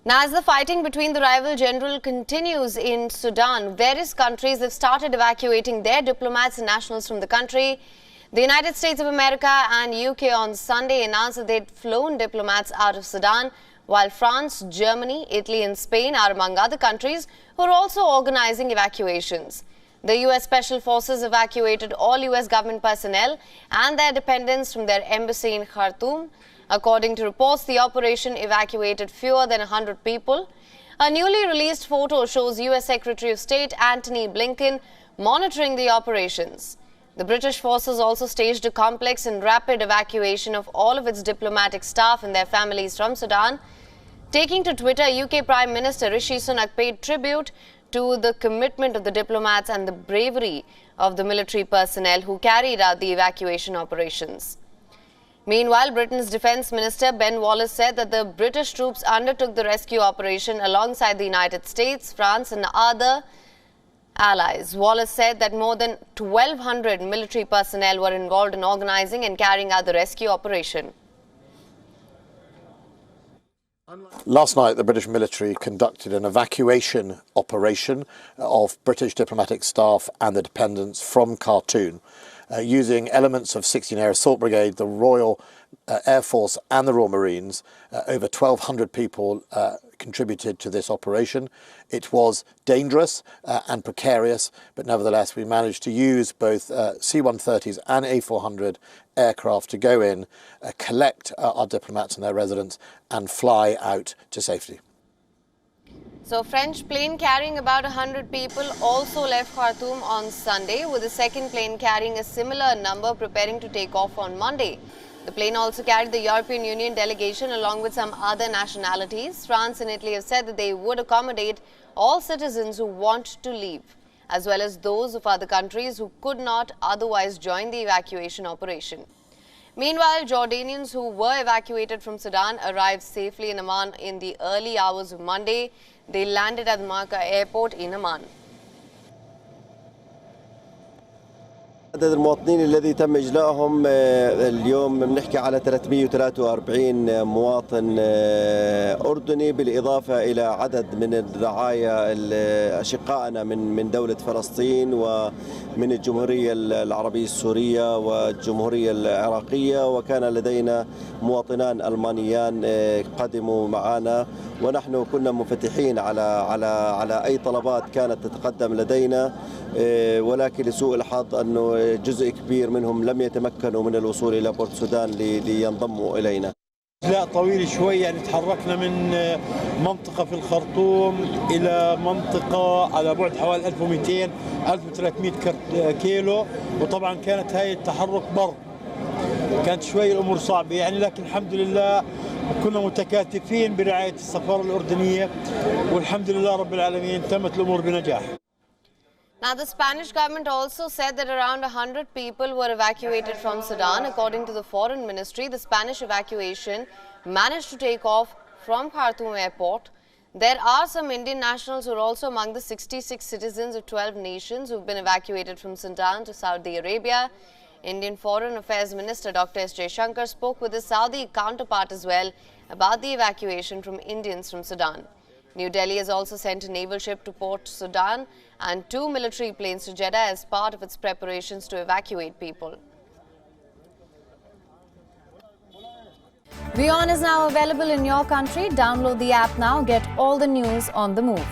Now, as the fighting between the rival general continues in Sudan, various countries have started evacuating their diplomats and nationals from the country. The United States of America and UK on Sunday announced that they'd flown diplomats out of Sudan, while France, Germany, Italy and Spain are among other countries who are also organizing evacuations. The US Special Forces evacuated all US government personnel and their dependents from their embassy in Khartoum. According to reports, the operation evacuated fewer than 100 people. A newly released photo shows US Secretary of State Antony Blinken monitoring the operations. The British forces also staged a complex and rapid evacuation of all of its diplomatic staff and their families from Sudan. Taking to Twitter, UK Prime Minister Rishi Sunak paid tribute to the commitment of the diplomats and the bravery of the military personnel who carried out the evacuation operations. Meanwhile, Britain's Defence Minister Ben Wallace said that the British troops undertook the rescue operation alongside the United States, France and other allies. Wallace said that more than 1,200 military personnel were involved in organising and carrying out the rescue operation. Last night, the British military conducted an evacuation operation of British diplomatic staff and the dependents from Khartoum, using elements of 16 Air Assault Brigade, the Royal Air Force and the Royal Marines. Over 1,200 people contributed to this operation. It was dangerous and precarious, but nevertheless we managed to use both C-130s and A400 aircraft to go in, collect our diplomats and their residents and fly out to safety. So, French plane carrying about 100 people also left Khartoum on Sunday, with the second plane carrying a similar number preparing to take off on Monday. The plane also carried the European Union delegation along with some other nationalities. France and Italy have said that they would accommodate all citizens who want to leave, as well as those of other countries who could not otherwise join the evacuation operation. Meanwhile, Jordanians who were evacuated from Sudan arrived safely in Amman in the early hours of Monday. They landed at the Marka airport in Amman. عدد المواطنين الذي تم إجلائهم اليوم بنحكي على 343 مواطن أردني، بالإضافة إلى عدد من الرعايا أشقائنا من دولة فلسطين ومن الجمهورية العربية السورية والجمهورية العراقية، وكان لدينا مواطنان ألمانيان قدموا معنا، ونحن كنا منفتحين على أي طلبات كانت تتقدم لدينا، ولكن لسوء الحظ أنه جزء كبير منهم لم يتمكنوا من الوصول إلى بورت سودان لينضموا إلينا. لا طويل شوي، يعني تحركنا من منطقة في الخرطوم إلى منطقة على بعد حوالي 1200 1300 كيلو، وطبعا كانت هاي التحرك بر، كانت شوي الأمور صعبة يعني، لكن الحمد لله كنا متكاتفين برعاية السفارة الأردنية، والحمد لله رب العالمين تمت الأمور بنجاح. Now, the Spanish government also said that around 100 people were evacuated from Sudan. According to the Foreign Ministry, the Spanish evacuation managed to take off from Khartoum airport. There are some Indian nationals who are also among the 66 citizens of 12 nations who have been evacuated from Sudan to Saudi Arabia. Indian Foreign Affairs Minister Dr. S. Jaishankar spoke with his Saudi counterpart as well about the evacuation from Indians from Sudan. New Delhi has also sent a naval ship to Port Sudan and 2 military planes to Jeddah as part of its preparations to evacuate people. WION is now available in your country. Download the app now. Get all the news on the move.